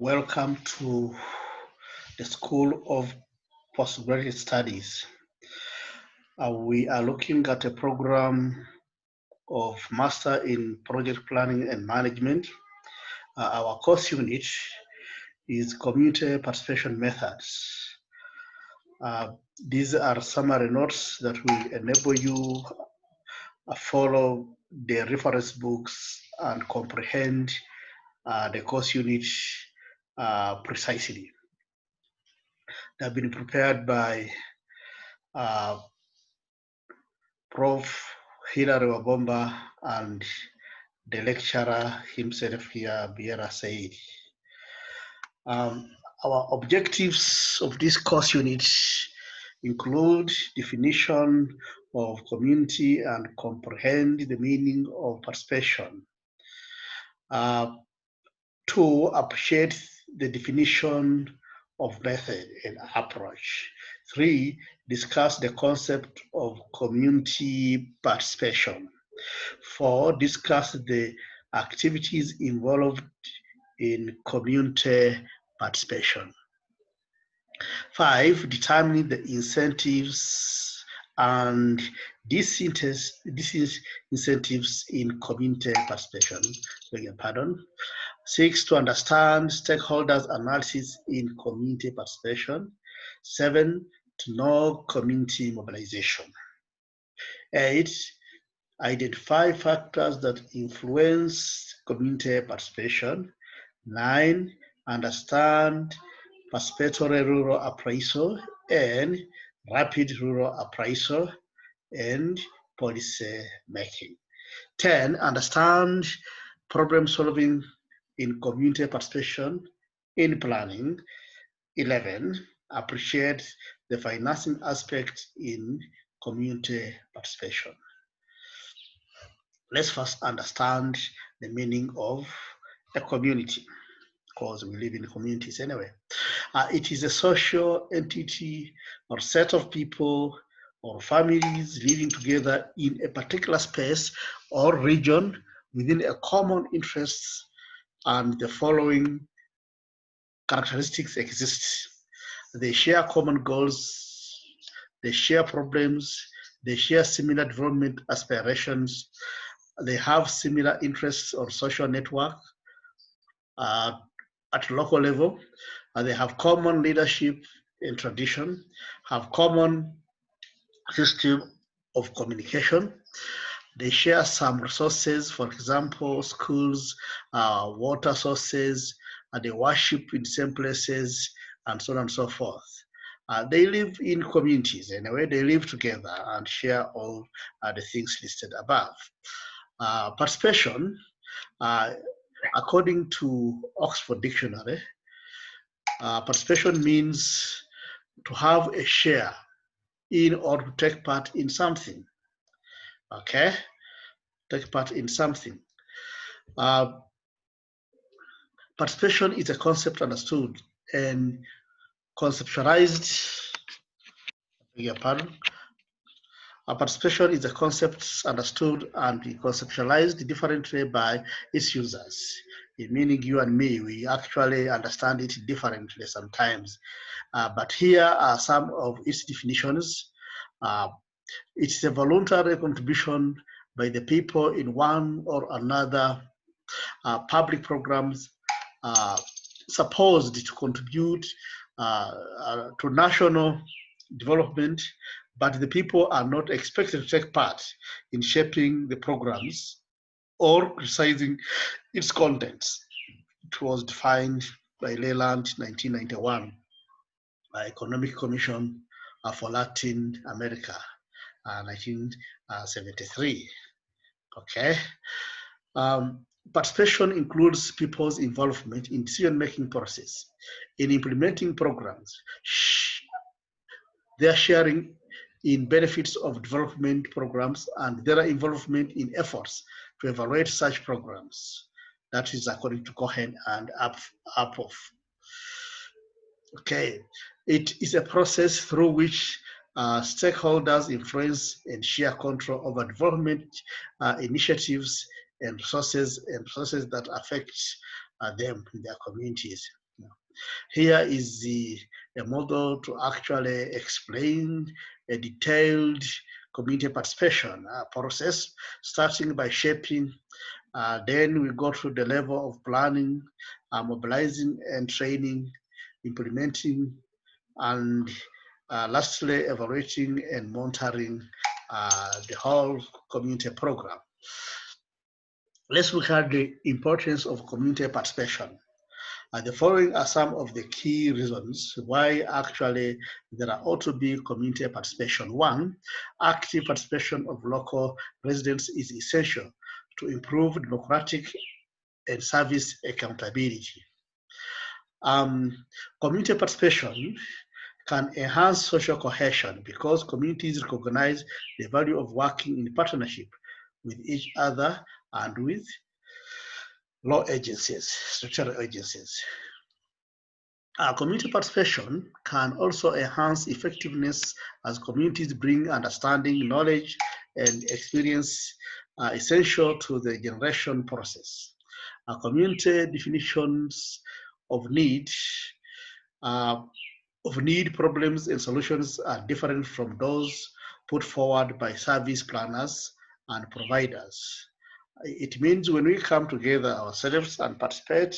Welcome to the School of Postgraduate Studies. We are looking at a program of Master in Project Planning and Management. Our course unit is Community Participation Methods. These are summary notes that will enable you follow the reference books and comprehend the course unit precisely. They have been prepared by Prof. Hilary Wabomba and the lecturer himself here, Biera Said. Our objectives of this course unit include definition of community and comprehend the meaning of participation. To appreciate the definition of method and approach. 3, discuss the concept of community participation. 4, discuss the activities involved in community participation. 5, determine the incentives and disincentives in community participation. 6, to understand stakeholders analysis in community participation. 7, to know community mobilization. 8, identify factors that influence community participation. 9, understand participatory rural appraisal and rapid rural appraisal and policy making. 10, understand problem solving in community participation in planning. 11, appreciate the financing aspect in community participation. Let's first understand the meaning of a community, because we live in communities anyway. It is a social entity or set of people or families living together in a particular space or region within a common interest, and the following characteristics exist. They share common goals, they share problems, they share similar development aspirations, they have similar interests or social network at local level, they have common leadership and tradition, have common system of communication. They share some resources, for example, schools, water sources, they worship in the same places, and so on and so forth. They live in communities anyway, they live together and share all the things listed above. Participation, according to Oxford Dictionary, participation means to have a share in or to take part in something. Okay, take part in something. Participation is a concept understood and conceptualized. Participation is a concept understood and conceptualized differently by its users. Meaning you and me, we actually understand it differently sometimes. But here are some of its definitions. It's a voluntary contribution by the people in one or another public programs supposed to contribute to national development, but the people are not expected to take part in shaping the programs or criticizing its contents. It was defined by Leyland 1991, by Economic Commission for Latin America 1973. Okay. Participation includes people's involvement in decision-making process, in implementing programs, their sharing in benefits of development programs, and their involvement in efforts to evaluate such programs. That is according to Cohen and Uphoff. Okay, it is a process through which stakeholders influence and share control over development initiatives and resources that affect them in their communities. Here is a model to actually explain a detailed community participation process, starting by shaping. Then we go through the level of planning, mobilizing and training, implementing, and lastly, evaluating and monitoring the whole community program. Let's look at the importance of community participation. The following are some of the key reasons why actually there ought to be community participation. One, active participation of local residents is essential to improve democratic and service accountability. Community participation can enhance social cohesion because communities recognize the value of working in partnership with each other and with law agencies, statutory agencies. Community participation can also enhance effectiveness as communities bring understanding, knowledge, and experience essential to the generation process. Community definitions of need, problems, and solutions are different from those put forward by service planners and providers. It means when we come together ourselves and participate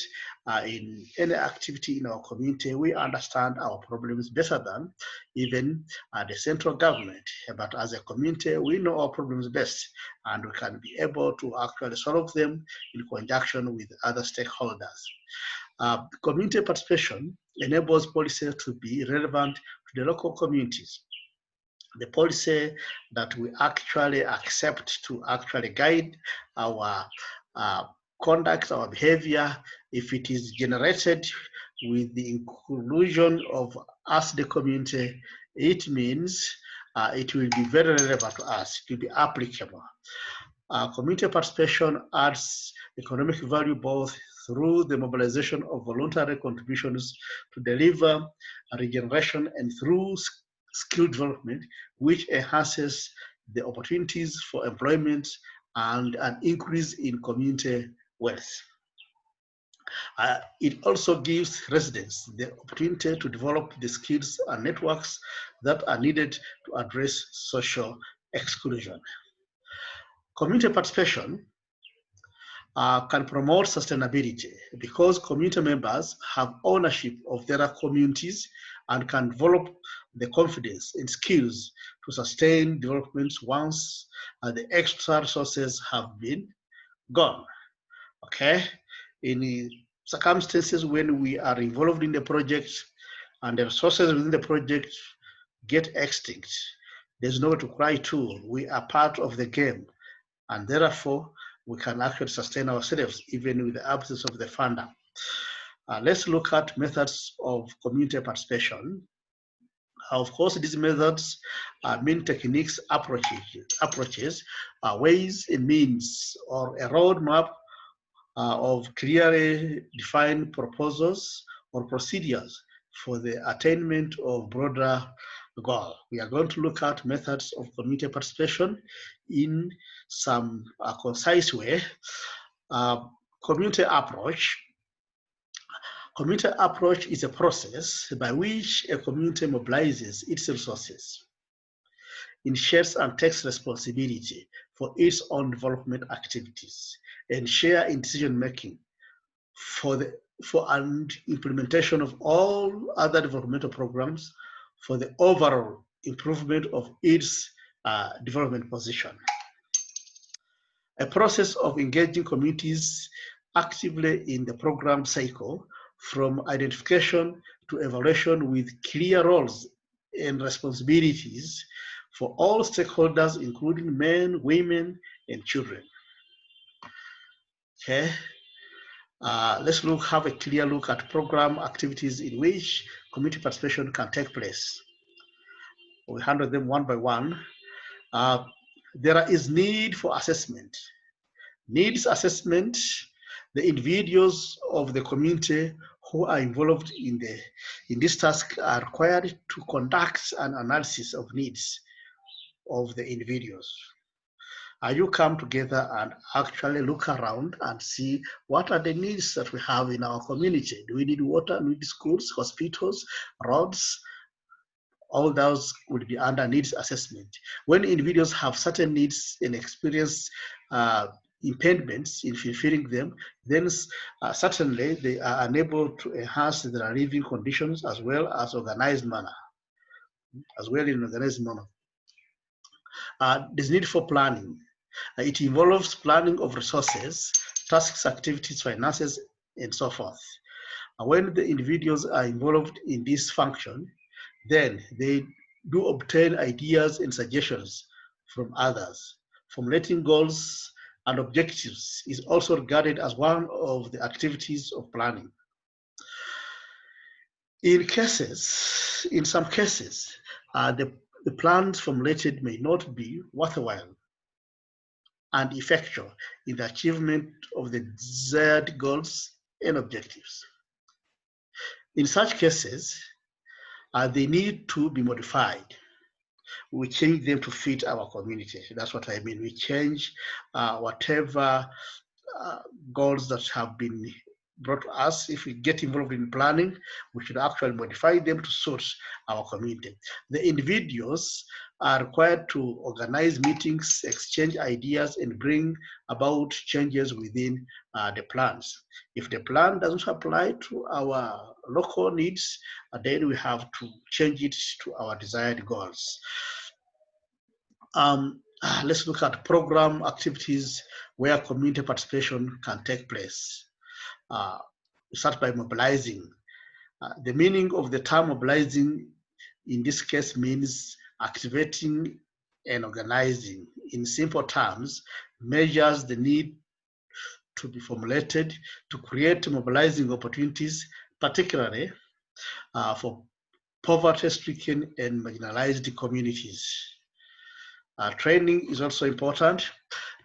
in any activity in our community, we understand our problems better than even the central government. But as a community, we know our problems best, and we can be able to actually solve them in conjunction with other stakeholders. Community participation enables policy to be relevant to the local communities. The policy that we actually accept to actually guide our conduct, our behavior, if it is generated with the inclusion of us, the community, it means it will be very relevant to us, it will be applicable. Community participation adds economic value both through the mobilization of voluntary contributions to deliver regeneration and through skill development, which enhances the opportunities for employment and an increase in community wealth. It also gives residents the opportunity to develop the skills and networks that are needed to address social exclusion. Community participation can promote sustainability because community members have ownership of their communities and can develop the confidence and skills to sustain development once the extra resources have been gone. Okay, in circumstances when we are involved in the project and the resources within the project get extinct, there's nowhere to cry to. We are part of the game, and therefore we can actually sustain ourselves even with the absence of the funder. Let's look at methods of community participation. Of course, these methods mean techniques, approaches, ways and means, or a roadmap of clearly defined proposals or procedures for the attainment of broader goal. We are going to look at methods of community participation in some concise way. Community approach. Community approach is a process by which a community mobilizes its resources, shares and takes responsibility for its own development activities, and share in decision making for an implementation of all other developmental programs for the overall improvement of its development position. A process of engaging communities actively in the program cycle from identification to evaluation with clear roles and responsibilities for all stakeholders, including men, women, and children. Okay. Let's have a clear look at program activities in which community participation can take place. We handle them one by one. There is need for assessment. Needs assessment, the individuals of the community who are involved in this task are required to conduct an analysis of needs of the individuals. You come together and actually look around and see what are the needs that we have in our community. Do we need water? Do we need schools, hospitals, roads? All those would be under needs assessment. When individuals have certain needs and experience impediments in fulfilling them, then certainly they are unable to enhance their living conditions as well as organized manner, there's need for planning. It involves planning of resources, tasks, activities, finances, and so forth. When the individuals are involved in this function, then they do obtain ideas and suggestions from others. Formulating goals and objectives is also regarded as one of the activities of planning. In some cases, the plans formulated may not be worthwhile and effectual in the achievement of the desired goals and objectives. In such cases, they need to be modified. We change them to fit our community. That's what I mean. We change whatever goals that have been brought to us. If we get involved in planning, we should actually modify them to suit our community. The individuals are required to organize meetings, exchange ideas, and bring about changes within the plans. If the plan doesn't apply to our local needs, then we have to change it to our desired goals. Let's look at program activities where community participation can take place. Start by mobilizing. The meaning of the term mobilizing in this case means activating and organizing. In simple terms, measures the need to be formulated to create mobilizing opportunities, particularly for poverty-stricken and marginalized communities. Training is also important.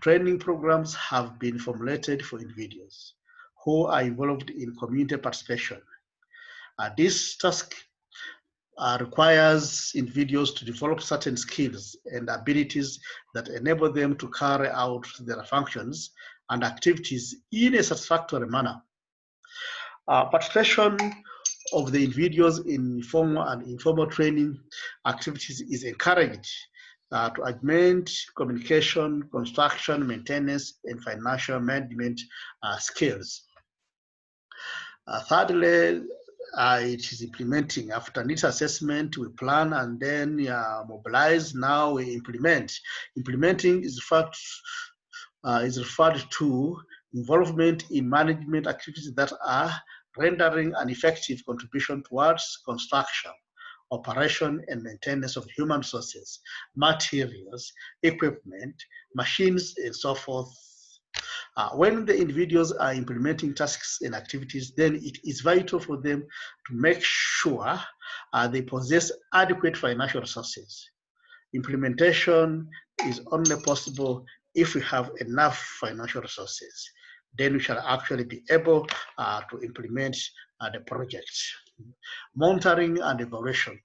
Training programs have been formulated for individuals who are involved in community participation. This task requires individuals to develop certain skills and abilities that enable them to carry out their functions and activities in a satisfactory manner. Participation of the individuals in formal and informal training activities is encouraged to augment communication, construction, maintenance, and financial management skills. Thirdly, it is implementing. After needs assessment, we plan and then mobilize. Now we implement. Implementing is referred to involvement in management activities that are rendering an effective contribution towards construction, operation, and maintenance of human resources, materials, equipment, machines, and so forth. When the individuals are implementing tasks and activities, then it is vital for them to make sure they possess adequate financial resources. Implementation is only possible if we have enough financial resources. Then we shall actually be able to implement the project. Monitoring and evaluation.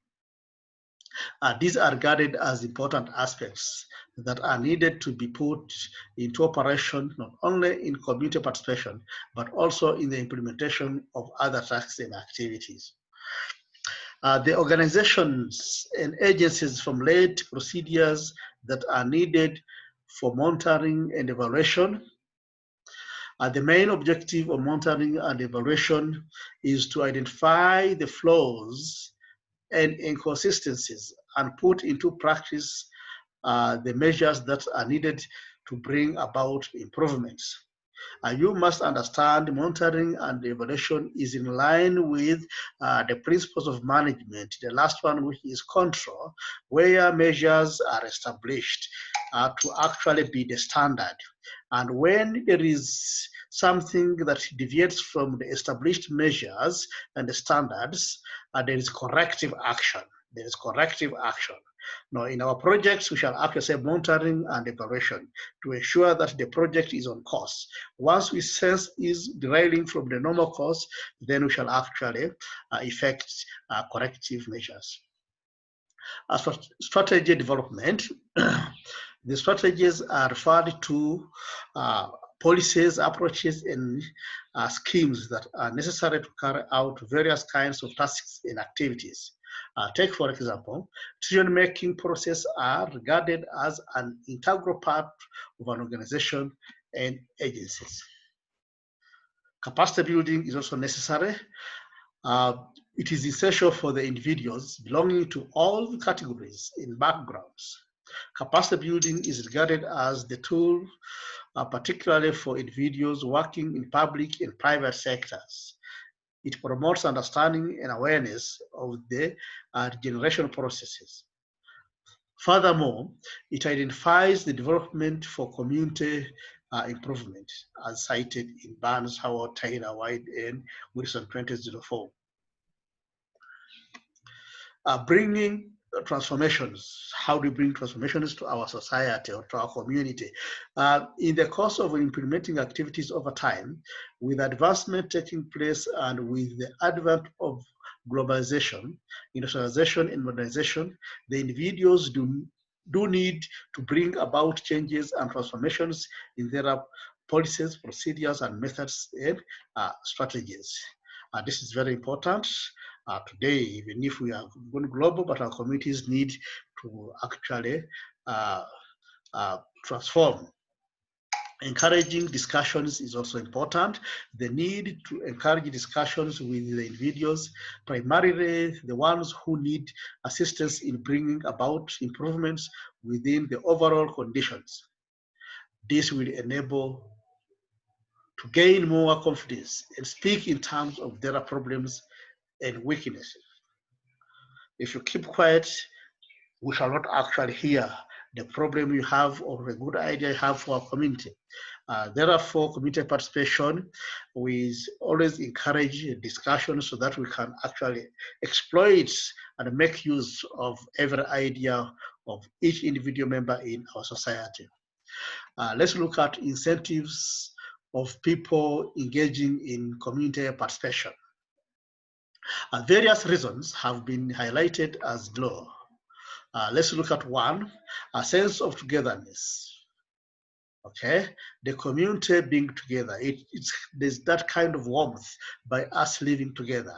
These are regarded as important aspects that are needed to be put into operation, not only in community participation, but also in the implementation of other tasks and activities. The organizations and agencies formulate procedures that are needed for monitoring and evaluation. The main objective of monitoring and evaluation is to identify the flaws and inconsistencies and put into practice the measures that are needed to bring about improvements. You must understand monitoring and evaluation is in line with the principles of management. The last one, which is control, where measures are established to actually be the standard. And when there is something that deviates from the established measures and the standards, there is corrective action. There is corrective action. Now, in our projects, we shall actually say monitoring and evaluation to ensure that the project is on course. Once we sense is derailing from the normal course, then we shall actually effect corrective measures. As for strategy development, The strategies are referred to policies, approaches, and schemes that are necessary to carry out various kinds of tasks and activities. Take, for example, decision-making processes are regarded as an integral part of an organization and agencies. Capacity building is also necessary. It is essential for the individuals belonging to all the categories and backgrounds. Capacity building is regarded as the tool, particularly for individuals working in public and private sectors. It promotes understanding and awareness of the regeneration processes. Furthermore, it identifies the development for community improvement, as cited in Barnes, Howard, Taylor, White, and Wilson 2004. Bringing transformations. How do we bring transformations to our society or to our community? In the course of implementing activities over time, with advancement taking place and with the advent of globalization, industrialization, and modernization, the individuals do need to bring about changes and transformations in their policies, procedures, and methods and strategies. This is very important. Today, even if we are going global, but our communities need to actually transform. Encouraging discussions is also important. The need to encourage discussions with the individuals, primarily the ones who need assistance in bringing about improvements within the overall conditions. This will enable to gain more confidence and speak in terms of their problems and weaknesses. If you keep quiet, we shall not actually hear the problem you have or a good idea you have for our community. Therefore, community participation, we always encourage discussion so that we can actually exploit and make use of every idea of each individual member in our society. Let's look at incentives of people engaging in community participation. Various reasons have been highlighted as below. Let's look at one, a sense of togetherness. Okay, the community being together, there's that kind of warmth by us living together.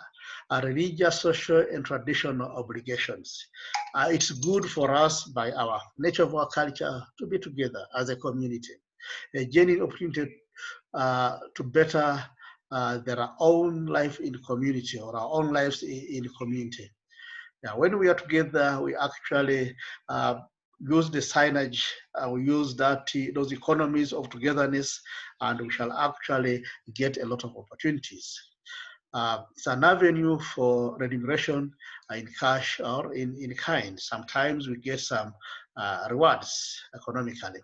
Religious, social, and traditional obligations. It's good for us by our nature of our culture to be together as a community. A genuine opportunity to better their own life in community or our own lives in community. Now, when we are together, we actually use the signage, we use those economies of togetherness, and we shall actually get a lot of opportunities. It's an avenue for remuneration in cash or in kind. Sometimes we get some rewards economically.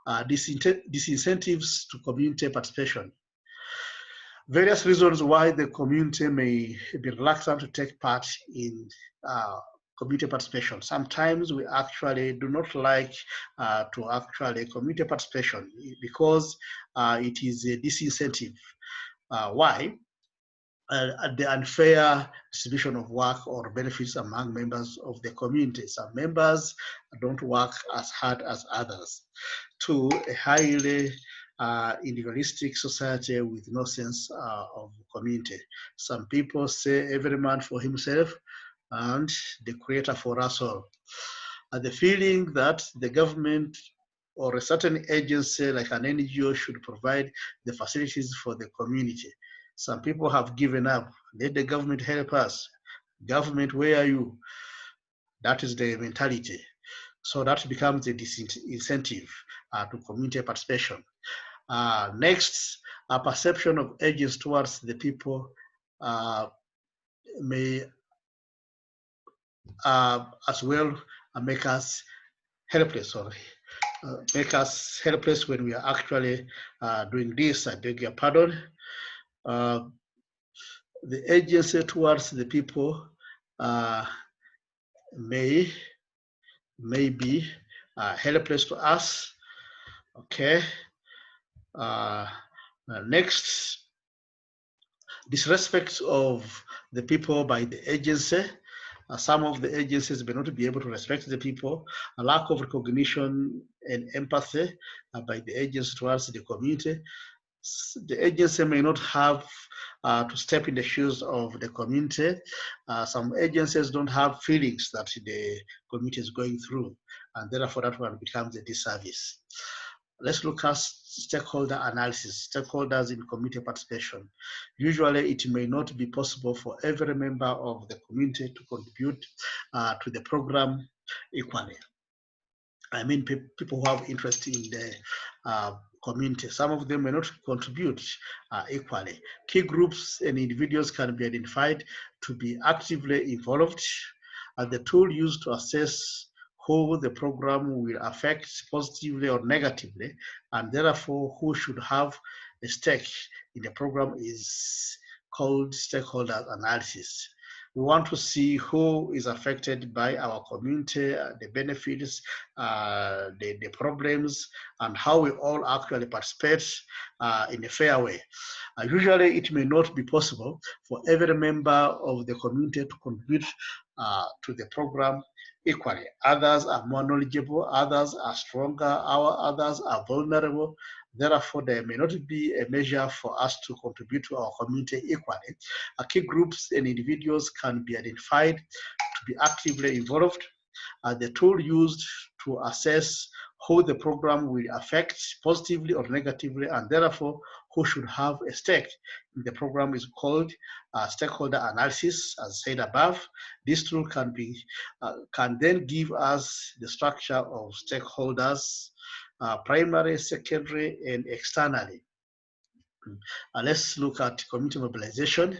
Disincentives to community participation. Various reasons why the community may be reluctant to take part in community participation. Sometimes we actually do not like to actually community participation because it is a disincentive. Why? The unfair distribution of work or benefits among members of the community. Some members don't work as hard as others. Two, a highly individualistic society with no sense of community. Some people say every man for himself and the creator for us all. The feeling that the government or a certain agency like an NGO should provide the facilities for the community. Some people have given up. Let the government help us. Government, where are you? That is the mentality. So that becomes a disincentive to community participation. Next, a perception of agents towards the people may as well make us helpless, or make us helpless when we are actually doing this. I beg your pardon. The agency towards the people may be helpless to us. Okay. Next, disrespect of the people by the agency. Some of the agencies may not be able to respect the people, a lack of recognition and empathy by the agency towards the community. The agency may not have to step in the shoes of the community. Some agencies don't have feelings that the community is going through, and therefore that one becomes a disservice. Let's look at stakeholder analysis, stakeholders in community participation. Usually it may not be possible for every member of the community to contribute to the program equally. I mean, people who have interest in the community. Some of them may not contribute equally. Key groups and individuals can be identified to be actively involved. The tool used to assess who the program will affect positively or negatively, and therefore who should have a stake in the program is called stakeholder analysis. We want to see who is affected by our community, the benefits, the problems, and how we all actually participate in a fair way. Usually, it may not be possible for every member of the community to contribute to the program equally. Others are more knowledgeable, others are stronger, others are vulnerable. Therefore, there may not be a measure for us to contribute to our community equally. Key groups and individuals can be identified to be actively involved. The tool used to assess who the program will affect positively or negatively, and therefore who should have a stake in the program is called stakeholder analysis, as said above. This tool can then give us the structure of stakeholders, primary, secondary, and externally. Let's look at community mobilization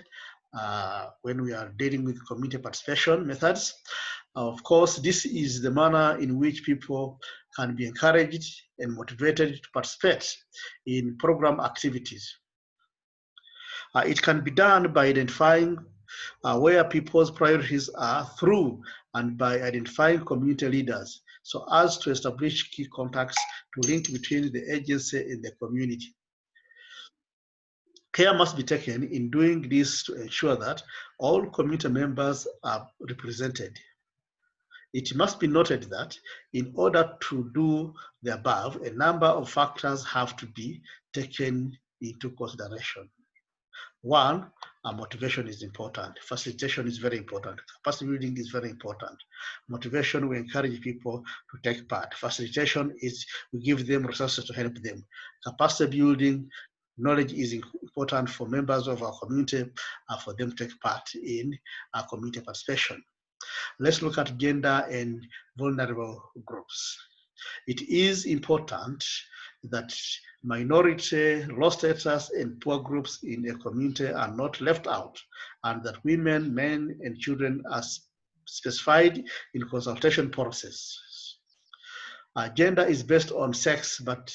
when we are dealing with community participation methods. Of course, this is the manner in which people can be encouraged and motivated to participate in program activities. It can be done by identifying where people's priorities are through and by identifying community leaders so as to establish key contacts to link between the agency and the community. Care must be taken in doing this to ensure that all community members are represented. It must be noted that in order to do the above, a number of factors have to be taken into consideration. One, motivation is important. Facilitation is very important. Capacity building is very important. Motivation, we encourage people to take part. Facilitation is we give them resources to help them. Capacity building, knowledge is important for members of our community for them to take part in our community participation. Let's look at gender and vulnerable groups. It is important that minority, low status, and poor groups in a community are not left out, and that women, men, and children are specified in consultation process. Gender is based on sex, but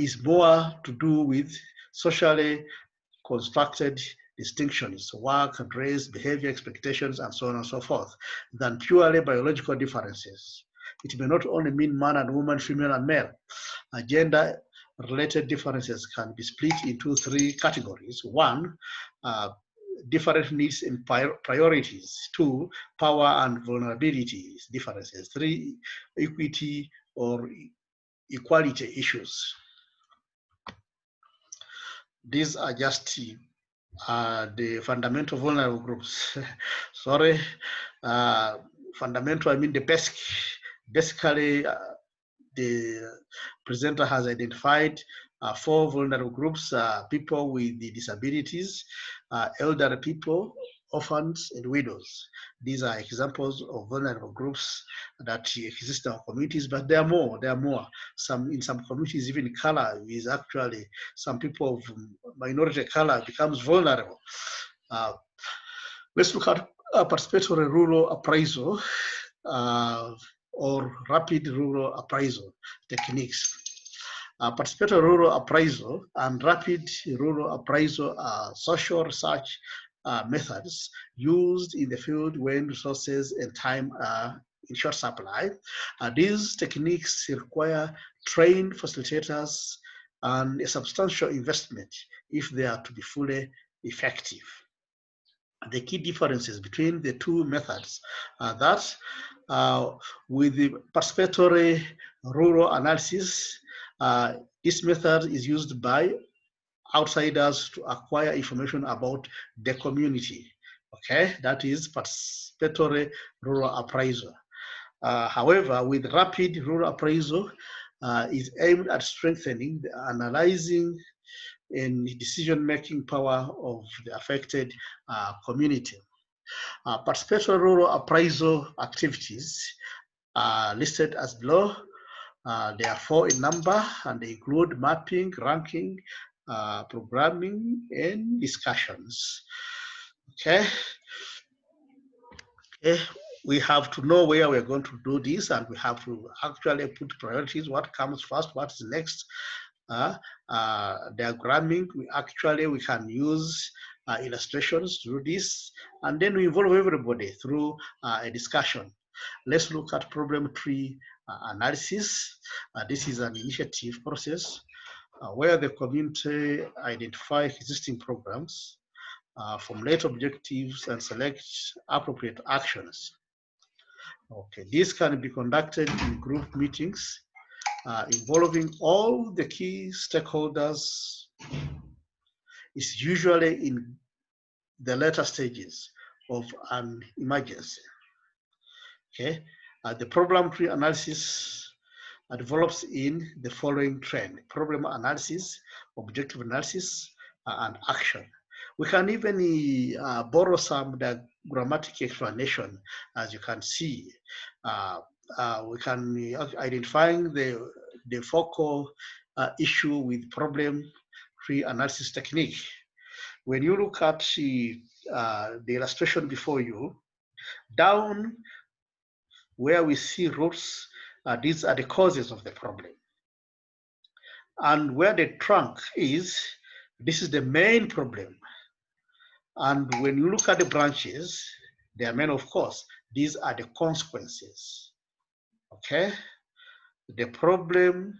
is more to do with socially constructed distinctions, work, race, behavior, expectations, and so on and so forth, than purely biological differences. It may not only mean man and woman, female and male. Gender-related differences can be split into three categories. One, different needs and priorities. Two, power and vulnerabilities differences. Three, equity or equality issues. These are just the fundamental vulnerable groups. Sorry, fundamental, I mean the basic. Basically, the presenter has identified 4 vulnerable groups: people with the disabilities, elderly people, orphans, and widows. These are examples of vulnerable groups that exist in our communities, but there are more. There are more. In some communities, even color is actually, some people of minority color becomes vulnerable. Let's look at participatory rural appraisal or rapid rural appraisal techniques. Participatory rural appraisal and rapid rural appraisal are social research methods used in the field when resources and time are in short supply. These techniques require trained facilitators and a substantial investment if they are to be fully effective. The key differences between the two methods are that with the participatory rural analysis, this method is used by outsiders to acquire information about the community. Okay, that is participatory rural appraisal. However, with rapid rural appraisal, is aimed at strengthening the analyzing and decision-making power of the affected community. Participatory rural appraisal activities are listed as below. They are 4 in number, and they include mapping, ranking, programming, and discussions. Okay. We have to know where we're going to do this, and we have to actually put priorities, what comes first, what's next. Diagramming, we can use illustrations to do this, and then we involve everybody through a discussion. Let's look at problem tree analysis. This is an initiative process where the community identifies existing programs, formulate objectives, and select appropriate actions. Okay, this can be conducted in group meetings involving all the key stakeholders. Is usually in the later stages of an emergency. Okay, the problem tree analysis develops in the following trend: problem analysis, objective analysis, and action. We can even borrow some diagrammatic explanation, as you can see. We can identify the focal issue with problem tree analysis technique. When you look at the illustration before you, down where we see roots, these are the causes of the problem. And where the trunk is, this is the main problem. And when you look at the branches, they are many, of course. These are the consequences. Okay? The problem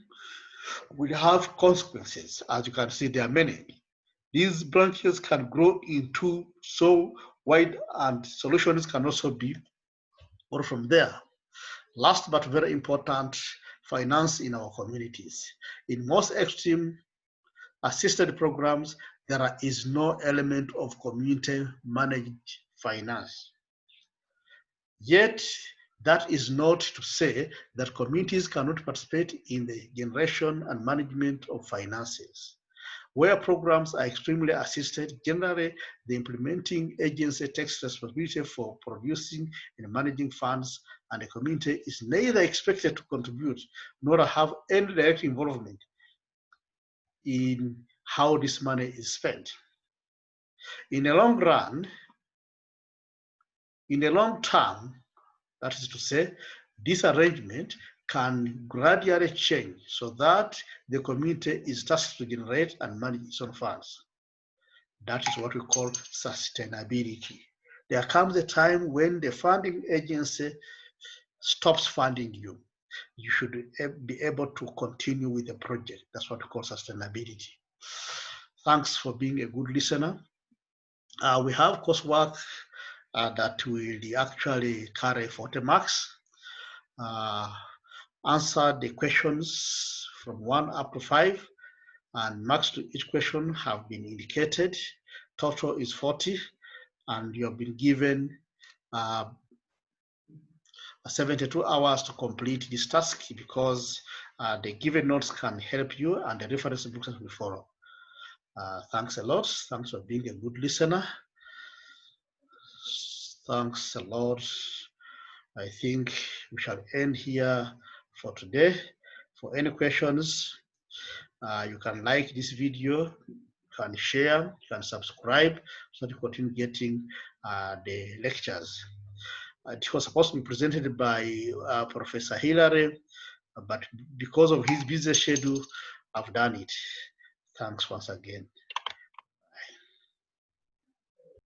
will have consequences. As you can see, there are many. These branches can grow into so wide, and solutions can also be or from there. Last but very important, finance in our communities. In most extreme assisted programs, there is no element of community managed finance. Yet, that is not to say that communities cannot participate in the generation and management of finances. Where programs are extremely assisted, generally the implementing agency takes responsibility for producing and managing funds, and the community is neither expected to contribute nor have any direct involvement in how this money is spent. In the long run, in the long term, that is to say, this arrangement can gradually change so that the community is tasked to generate and manage its own funds. That is what we call sustainability. There comes a time when the funding agency stops funding you. You should be able to continue with the project. That's what we call sustainability. Thanks for being a good listener. We have coursework that will actually carry 40 marks. Answer the questions from 1 up to 5, and marks to each question have been indicated. Total is 40, and you have been given 72 hours to complete this task, because the given notes can help you and the reference books will follow. Thanks a lot. Thanks for being a good listener. Thanks a lot. I think we shall end here for today. For any questions, you can like this video, you can share, you can subscribe, so that you continue getting the lectures. It was supposed to be presented by Professor Hilary, but because of his busy schedule, I've done it. Thanks once again.